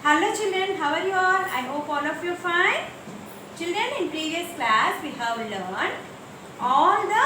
Hello children, how are you all? I hope all of you are fine. Children, in previous class we have learned all the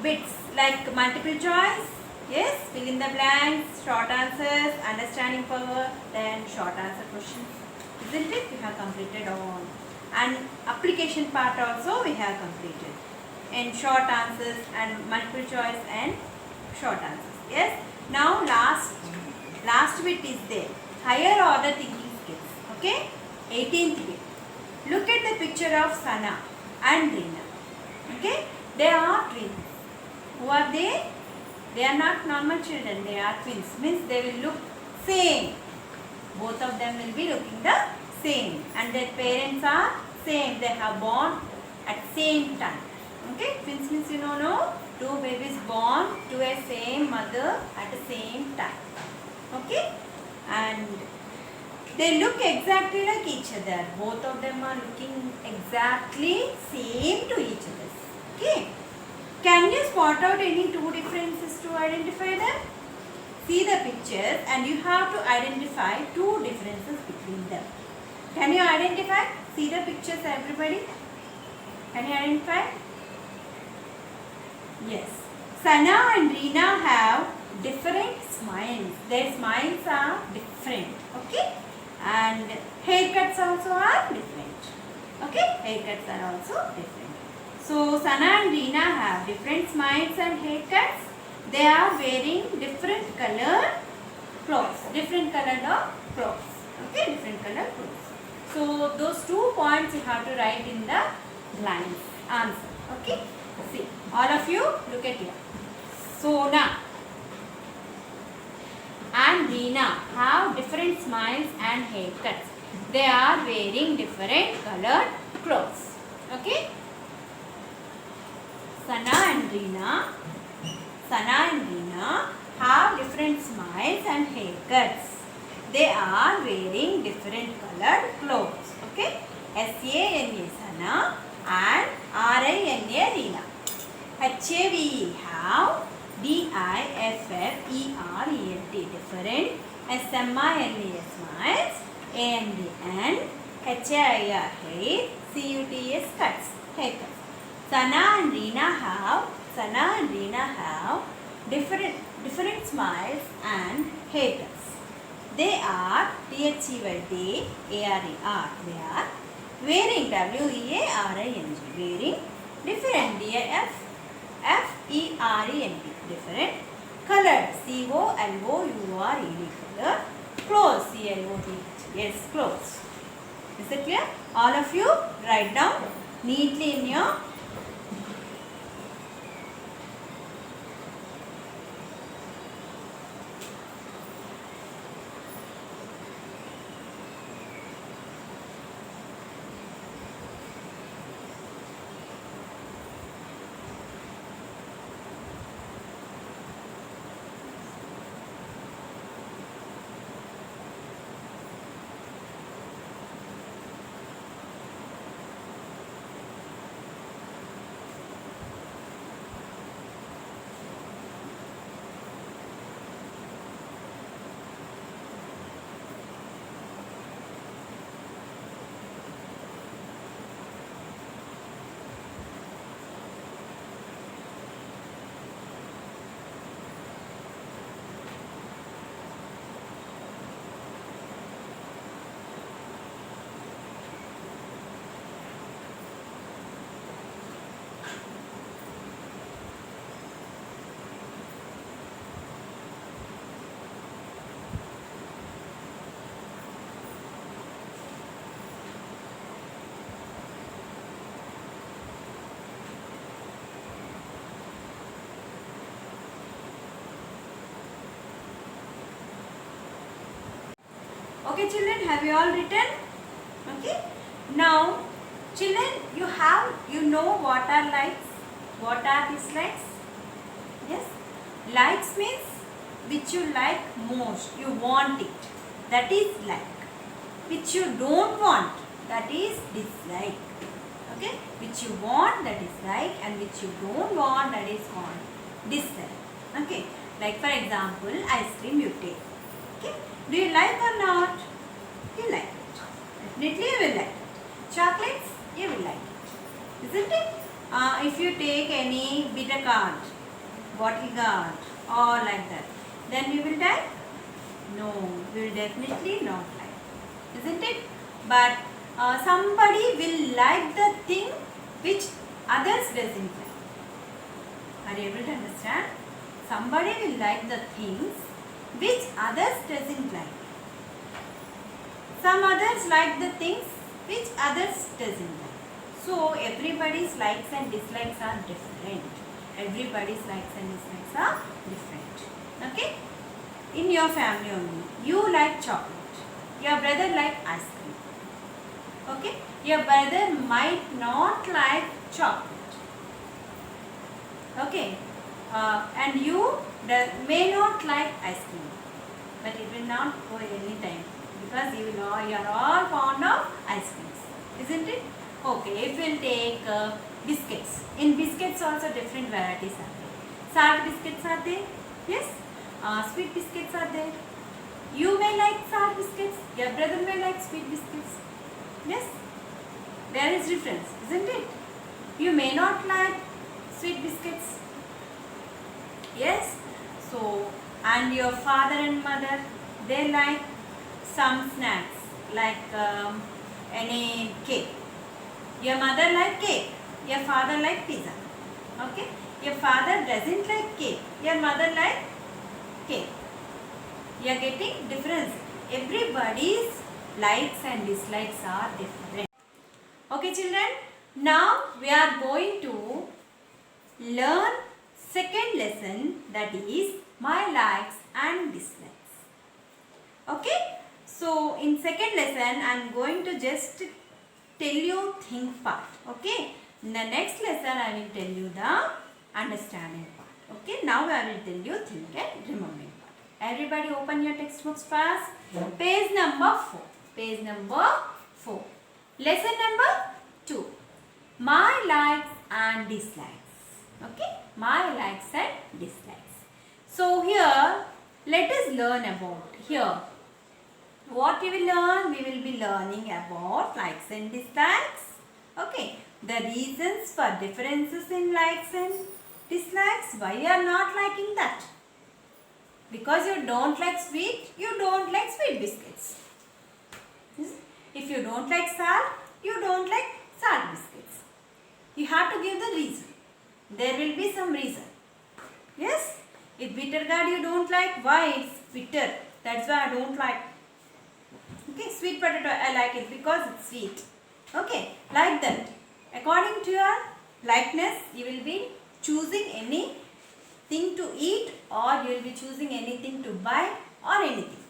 bits like multiple choice, yes, fill in the blanks, short answers, understanding power, then short answer questions. Isn't it? We have completed all. And application part also we have completed. In short answers and multiple choice and short answers. Yes. Now last bit is there. Higher order thinking skills. Okay. 18th bit. Look at the picture of Sana and Reena. Okay. They are twins. Who are they? They are not normal children. They are twins. Means they will look same. Both of them will be looking the same. And their parents are same. They have born at same time. Okay. Twins means you know no? Two babies born to a same mother at the same time. Okay. And they look exactly like each other. Both of them are looking exactly same to each other. Okay. Can you spot out any two differences to identify them? See the pictures and you have to identify two differences between them. Can you identify? See the pictures everybody. Can you identify? Yes. Sana and Reena have different smiles. Their smiles are different. Okay. And haircuts also are different. Okay. Haircuts are also different. So Sana and Reena have different smiles and haircuts. They are wearing different colored clothes. Different colored clothes. Okay. Different colored clothes. So those 2 points you have to write in the blanks answer. Okay. See. All of you look at here. Sona and Reena have different smiles and haircuts. They are wearing different colored clothes. Okay. Sana and Reena have different smiles and haircuts. They are wearing different colored clothes. Okay. S-A-N-A Sana and R-I-N-A Reena. H-A-V-E have D-I-F-F-E-R-E-N-T different. S-M-I-L-E smiles. A-N-D-N H-A-I-R hair. C-U-T-S cuts haircuts. Sana and Reena have different smiles and haircuts. They are T-H-E-Y-D-A-R-E-R. They are wearing W-E-A-R-I-N-G. Wearing different D-I-F-F-E-R-E-N-T. Different colored C-O-L-O-U-R-E-D. Color clothes C-L-O-T-H. Yes, clothes. Is it clear? All of you write down neatly in your okay children, have you all written? Okay. Now children, you know what are likes? What are dislikes? Yes. Likes means which you like most. You want it. That is like. Which you don't want. That is dislike. Okay. Which you want, that is like, and which you don't want, that is called dislike. Okay. Like for example, ice cream you take. Okay. Do you like or not? Definitely you will like it. Chocolates, you will like it. Isn't it? If you take any bitter gourd, bottle gourd, or like that, then you will like? No, you will definitely not like. Isn't it? But somebody will like the thing which others doesn't like. Are you able to understand? Somebody will like the things which others doesn't like. Some others like the things which others doesn't like. So everybody's likes and dislikes are different. Everybody's likes and dislikes are different. Okay? In your family only, you like chocolate. Your brother like ice cream. Okay? Your brother might not like chocolate. Okay? And you may not like ice cream. But it will not go any time. Because you are all fond of ice creams, isn't it? Okay, if we'll take biscuits. In biscuits also different varieties are there. Salt biscuits are there. Yes. Sweet biscuits are there. You may like salt biscuits. Your brother may like sweet biscuits. Yes. There is difference, isn't it? You may not like sweet biscuits. Yes. So, and your father and mother, they like some snacks like any cake. Your mother like cake, your father like pizza. Okay? Your father doesn't like cake, your mother like cake. You are getting difference. Everybody's likes and dislikes are different. Okay children, now we are going to learn second lesson, that is my likes and dislikes. Okay? So, in second lesson, I am going to just tell you think part. Okay? In the next lesson, I will tell you the understanding part. Okay? Now, I will tell you think and remembering part. Everybody open your textbooks fast. Page number 4. Page number 4. Lesson number 2. My likes and dislikes. Okay? My likes and dislikes. So, here, let us learn about here. What we will learn? We will be learning about likes and dislikes. Okay. The reasons for differences in likes and dislikes. Why you are not liking that? Because you don't like sweet, you don't like sweet biscuits. If you don't like salt, you don't like salt biscuits. You have to give the reason. There will be some reason. Yes? If bitter gourd you don't like, why? It's bitter. That's why I don't like. Okay, sweet potato, I like it because it's sweet. Okay, like that. According to your likeness, you will be choosing anything to eat, or you will be choosing anything to buy, or anything.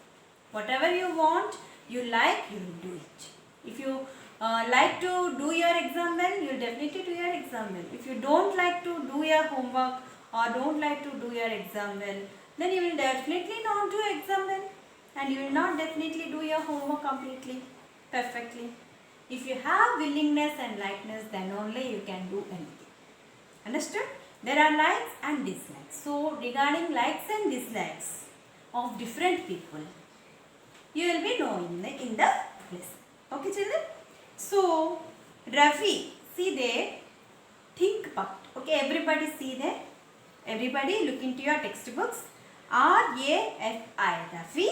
Whatever you want, you like, you will do it. If you like to do your exam well, you will definitely do your exam well. If you don't like to do your homework or don't like to do your exam well, then you will definitely not do exam well. And you will not definitely do your homework completely, perfectly. If you have willingness and likeness, then only you can do anything. Understood? There are likes and dislikes. So, regarding likes and dislikes of different people, you will be knowing in the lesson. Okay, children? So, Rafi, see there, think part. Okay, everybody see there. Everybody look into your textbooks. R-A-F-I, Rafi.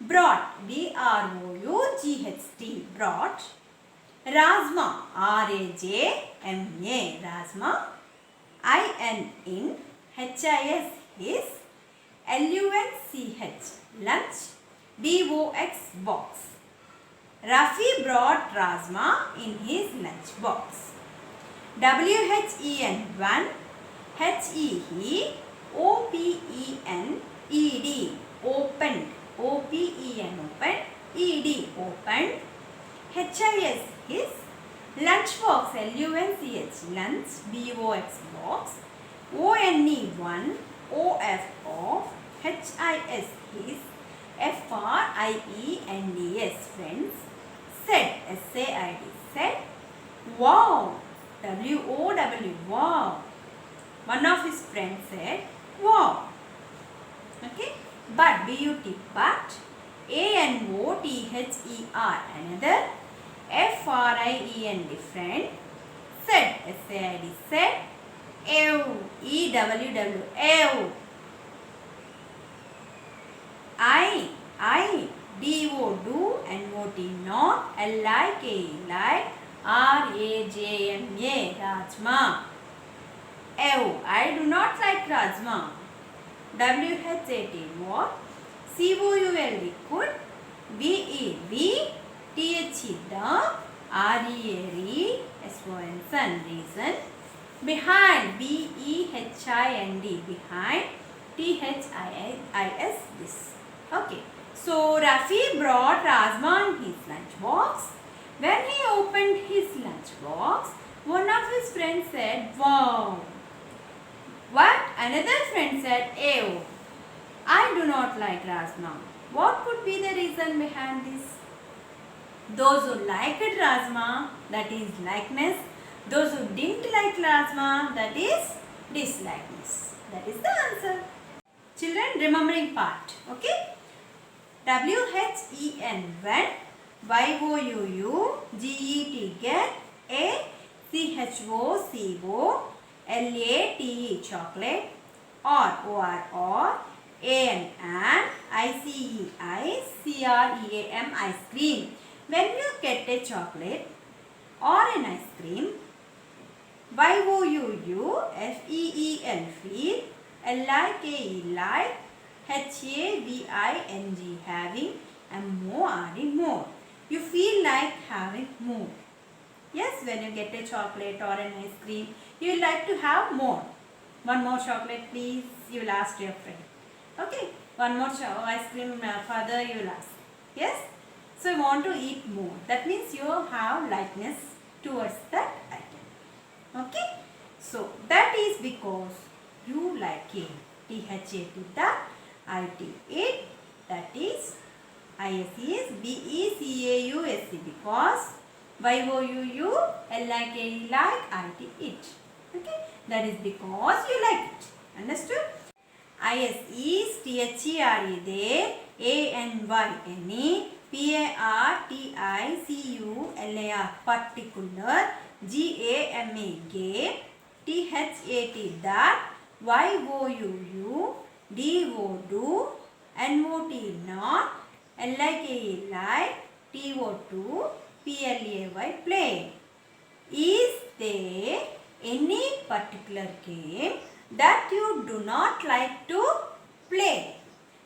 Brought, B-R-O-U-G-H-T, brought. Rajma, R-A-J-M-A, Rajma. I-N, in. H-I-S, his. L-U-N-C-H, lunch. B-O-X, box. Rafi brought Rajma in his lunch box. W-H-E-N, one. H-E, he. O-P-E-N-E-D, opened. O-P-E-N, opened. E-D, opened. H-I-S, his. Lunch box, L-U-N-C-H, lunch. B-O-X, box. O-N-E, one. O-F, off. H-I-S, his. F-R-I-E-N-D-S, friends. Said, S-A-I-D, said. Wow, W-O-W, wow. One of his friends said, wow. Okay, but, B-U-T, but. A-N-O-T-H-E-R. Another F-R-I-E-N, different. Said, S-A-I-D, said. Ew, E-W-W, ew. I-D-O, do, N-O-T, not, L-I-K-E, like, R-A-J-M-A, Rajma. Ew, I do not like Rajma. W-H-A-T, what? C-O-U-L, could. B-E-V, T-H-E, the, R-E-A-R-E, S-O-N, son, reason. Behind, B-E-H-I-N-D, behind, T-H-I-S, this. Okay, so Rafi brought Rajma in his lunchbox. When he opened his lunchbox, one of his friends said, wow. What? Another friend said, ew, I do not like Rajma. What could be the reason behind this? Those who liked Rajma, that is likeness. Those who didn't like Rajma, that is dislikeness. That is the answer. Children, remembering part. Okay? W-H-E-N, went. Y-O-U-U-G-E-T, get. A-C-H-O-C-O, L-A-T-E, chocolate. Or, O-R-O, A-N, and, I-C-E-I, C-R-E-A-M, ice cream. When you get a chocolate or an ice cream, Y-O-U-U-F-E-E-L, feel, L-I-K-E, like, H-A-V-I-N-G, having, M-O-R-E, more. You feel like having more. Yes, when you get a chocolate or an ice cream, you will like to have more. One more chocolate, please, you will ask your friend. Okay, one more ice cream, further you will ask. Yes, so you want to eat more. That means you have likeness towards that item. Okay, so that is because you like it. T-H-A-T, that, I-T, it, that is, I-S-E is, B-E-C-A-U-S-E, because Y-O-U-U-L-I-K-E, like, I-T, it. Okay, that is because you like it. Understood? I-S is T-H-E-R-E, there, A-N-Y-N-E, P-A-R-T-I-C-U-L-A-R, particular, G-A-M-A, game, T-H-A-T, that, Y-O-U-U-D-O-Do, N-O-T, not, L-I-K-E, like, T-O-2, P-L-A-Y, play. Is there any particular game that you do not like to play?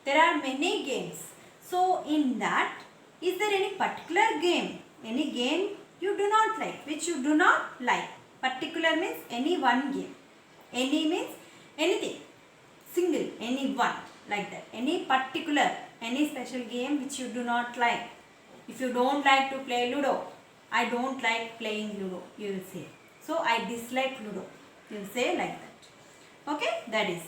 There are many games. So in that, is there any particular game? Any game you do not like, which you do not like? Particular means any one game. Any means anything. Single, any one, like that. Any particular, any special game which you do not like. If you don't like to play Ludo, I don't like playing Ludo, you will say. So I dislike Ludo, you will say like that. Okay, that is.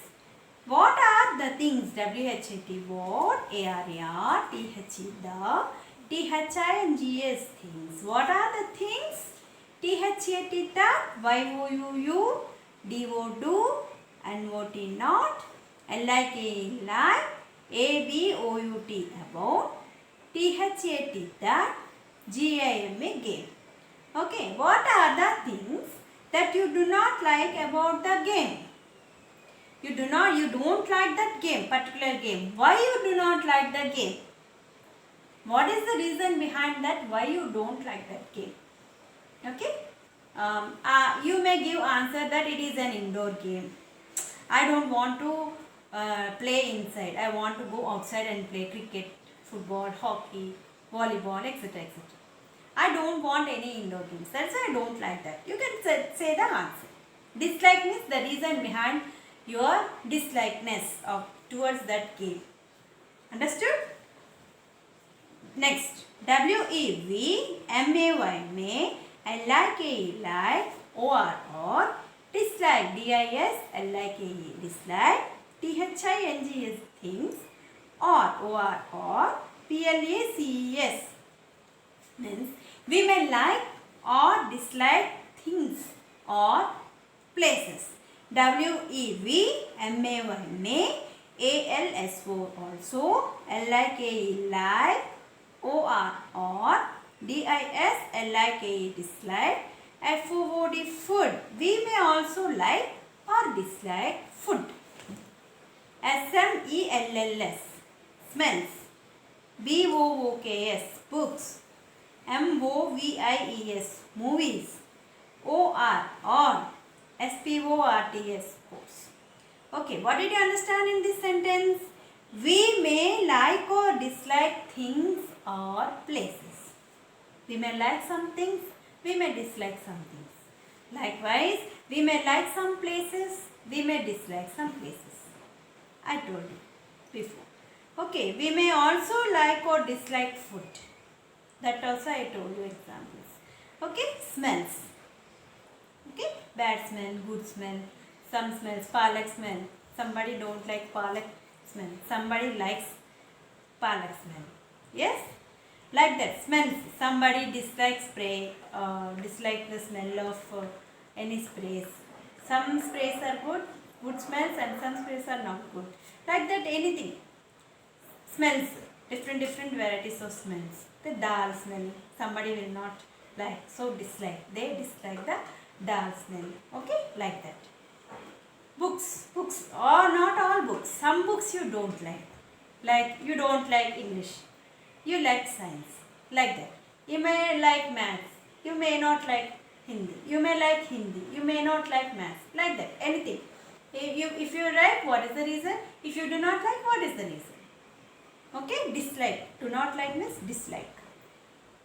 What are the things? W-H-A-T, what? A-R-A-R, T-H-E, the, T-H-I-N-G-S, things. What are the things? T-H-A-T, that, Y-O-U-U, D-O-Do, N-O-T, not, L-I-K-E, like, A-B-O-U-T, about, T-H-A-T, that, G-I-M-A, game. Okay, what are the things that you do not like about the game? You don't like that game, particular game. Why you do not like the game? What is the reason behind that? Why you don't like that game? Okay, you may give answer that it is an indoor game. I don't want to play inside. I want to go outside and play cricket, football, hockey, volleyball, etc. etc. I don't want any indoor games. That's why I don't like that. You can say the answer. Dislike means the reason behind your dislikeness of towards that game. Understood? Next, W-E-V-M-A-Y, may, L-I-K-E, like, O-R-R, dislike, D-I-S-L-I-K-E, dislike, T-H-I-N-G-S, things, or, O-R-R, P-L-A-C-E-S, means we may like or dislike things or places. W-E-V-M-A-Y, may, ALSO also, LIKE like, OR DISLIKE dislike, FOOD food. We may also like or dislike food. SMELLS smells, BOOKS books, MOVIES movies, or SPORTS sports. Okay, what did you understand in this sentence? We may like or dislike things or places. We may like some things, we may dislike some things. Likewise, we may like some places, we may dislike some places. I told you before. Okay, we may also like or dislike food. That also I told you examples. Okay, smells. Okay, bad smell, good smell, some smells, palak smell. Somebody don't like palak smell. Somebody likes palak smell. Yes, like that. Smells. Somebody dislikes dislike the smell of any sprays. Some sprays are good smells, and some sprays are not good. Like that, anything. Smells, different varieties of smells. The dal smell, somebody will not like, so dislike. They dislike the dal smell. Okay, like that. Books, or not all books. Some books you don't like. Like you don't like English, you like science. Like that. You may like maths. You may not like Hindi. You may like Hindi. You may not like maths. Like that. Anything. If you like, what is the reason? If you do not like, what is the reason? Okay, dislike. Do not like means dislike.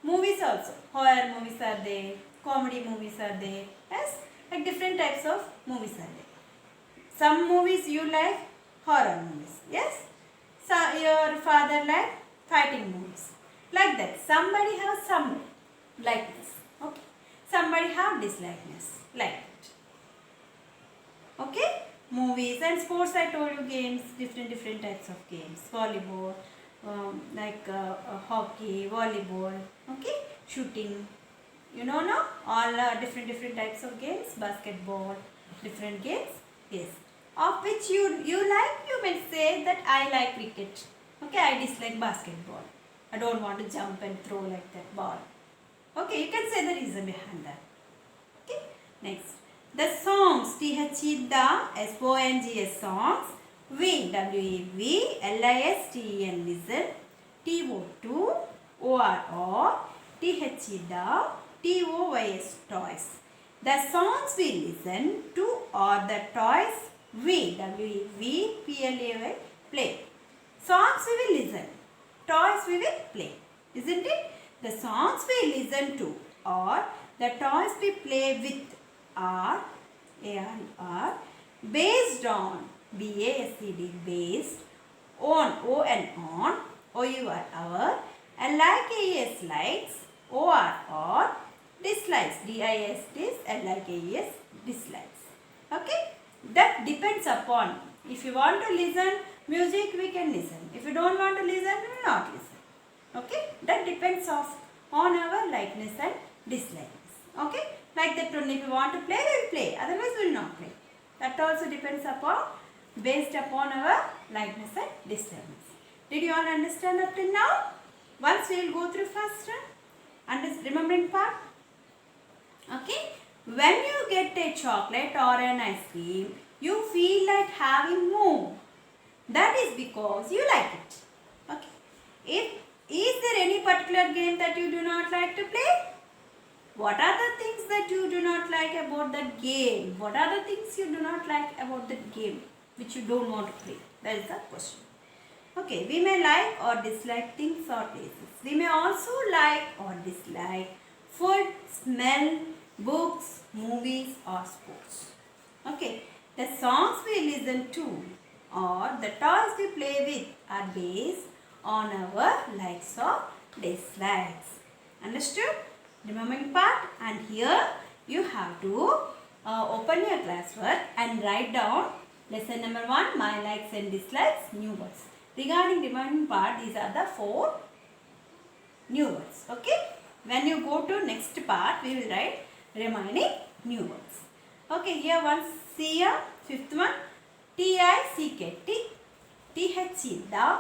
Movies also. Horror movies are there. Comedy movies are there. Yes, like different types of movies are there. Some movies you like horror movies. Yes. So your father like fighting movies. Like that. Somebody has some likeness. Okay. Somebody have dislikeness. Like that. Okay. Movies and sports, I told you, games, different types of games. Volleyball, hockey, volleyball, okay, shooting, you know now, all different types of games, basketball, different games, yes. Of which you like, you may say that I like cricket, okay, I dislike basketball. I don't want to jump and throw like that ball. Okay, you can say the reason behind that. Okay, next. The songs, the SONGS songs, WEVLISTEN listen, TO2 ORO, TOYS toys. The songs we listen to are the toys WEVPLAY play. Songs we will listen, toys we will play, isn't it? The songs we listen to or the toys we play with are based on BASED based on OUR our LIKES likes OR dislikes DIS dislikes. Okay, that depends upon, if you want to listen music we can listen, if you don't want to listen we will not listen. Okay, that depends on our likeness and dislikeness. Okay, like that only, if you want to play we will play, otherwise we will not play. That also depends upon, based upon our likeness and dislikeness. Did you all understand up till now? Once we will go through faster. And remembering part. Okay, when you get a chocolate or an ice cream, you feel like having more. That is because you like it. Okay. Is there any particular game that you do not like to play? What are the things that you do not like about that game? What are the things you do not like about that game which you don't want to play? That is the question. Okay, we may like or dislike things or places. We may also like or dislike food, smell, books, movies or sports. Okay, the songs we listen to or the toys we play with are based on our likes or dislikes. Understood? Remembering part, and here you have to open your classwork and write down lesson number 1, my likes and dislikes, new words. Regarding remembering part, these are the 4 new words. Okay, when you go to next part we will write remaining new words. Okay, here once see here, 5th one, TICKT, T-H-E, the.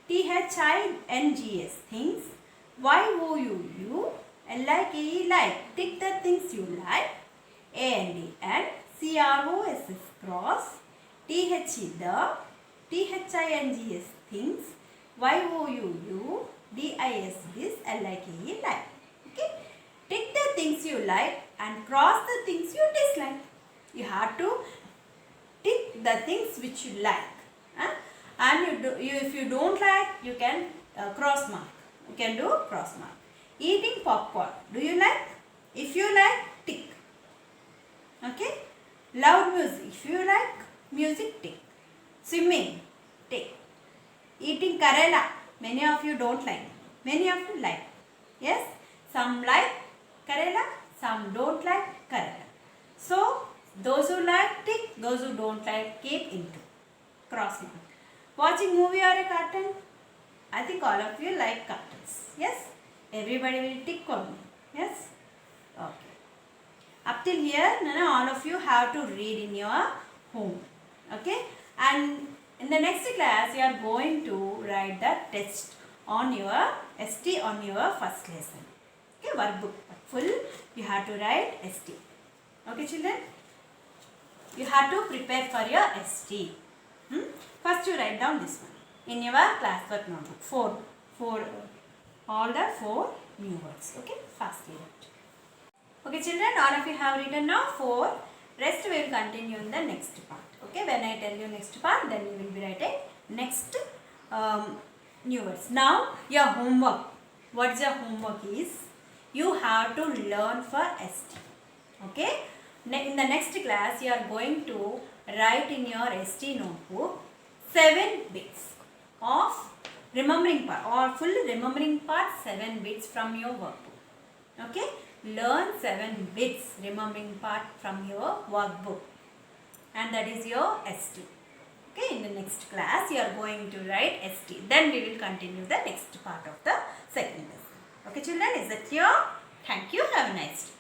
T-H-I-N-G-S, things. Y-O-U-U, L-I-K-E, like. Tick the things you like. A-N-D, and C-R-O-S-S, cross. T-H-E, the. T-H-I-N-G-S, things. Y-O-U-U, D-I-S, this, L-I-K-E, like. Okay. Tick the things you like and cross the things you dislike. You have to tick the things which you like. And if you don't like, you can cross mark. You can do cross mark. Eating popcorn. Do you like? If you like, tick. Okay. Loud music. If you like music, tick. Swimming, tick. Eating Karela. Many of you don't like. Many of you like. Yes. Some like Karela. Some don't like Karela. So, those who like, tick. Those who don't like, keep into. Cross mark. Watching movie or a cartoon? I think all of you like cartoons. Yes? Everybody will tick on me. Yes? Okay. Up till here, all of you have to read in your home. Okay? And in the next class, you are going to write the test on your ST on your first lesson. Okay? Workbook full. You have to write ST. Okay, children? You have to prepare for your ST. First you write down this one in your classwork notebook. Four, all the 4 new words. Okay, fastly write. Okay, children, all of you have written now 4. Rest we will continue in the next part. Okay, when I tell you next part, then you will be writing next new words. Now your homework. What's your homework is? You have to learn for ST. Okay. In the next class, you are going to write in your ST notebook 7 bits of remembering part or full remembering part 7 bits from your workbook. Okay. Learn 7 bits remembering part from your workbook, and that is your ST. Okay. In the next class, you are going to write ST. Then we will continue the next part of the second lesson. Okay, children, is that clear? Thank you. Have a nice day.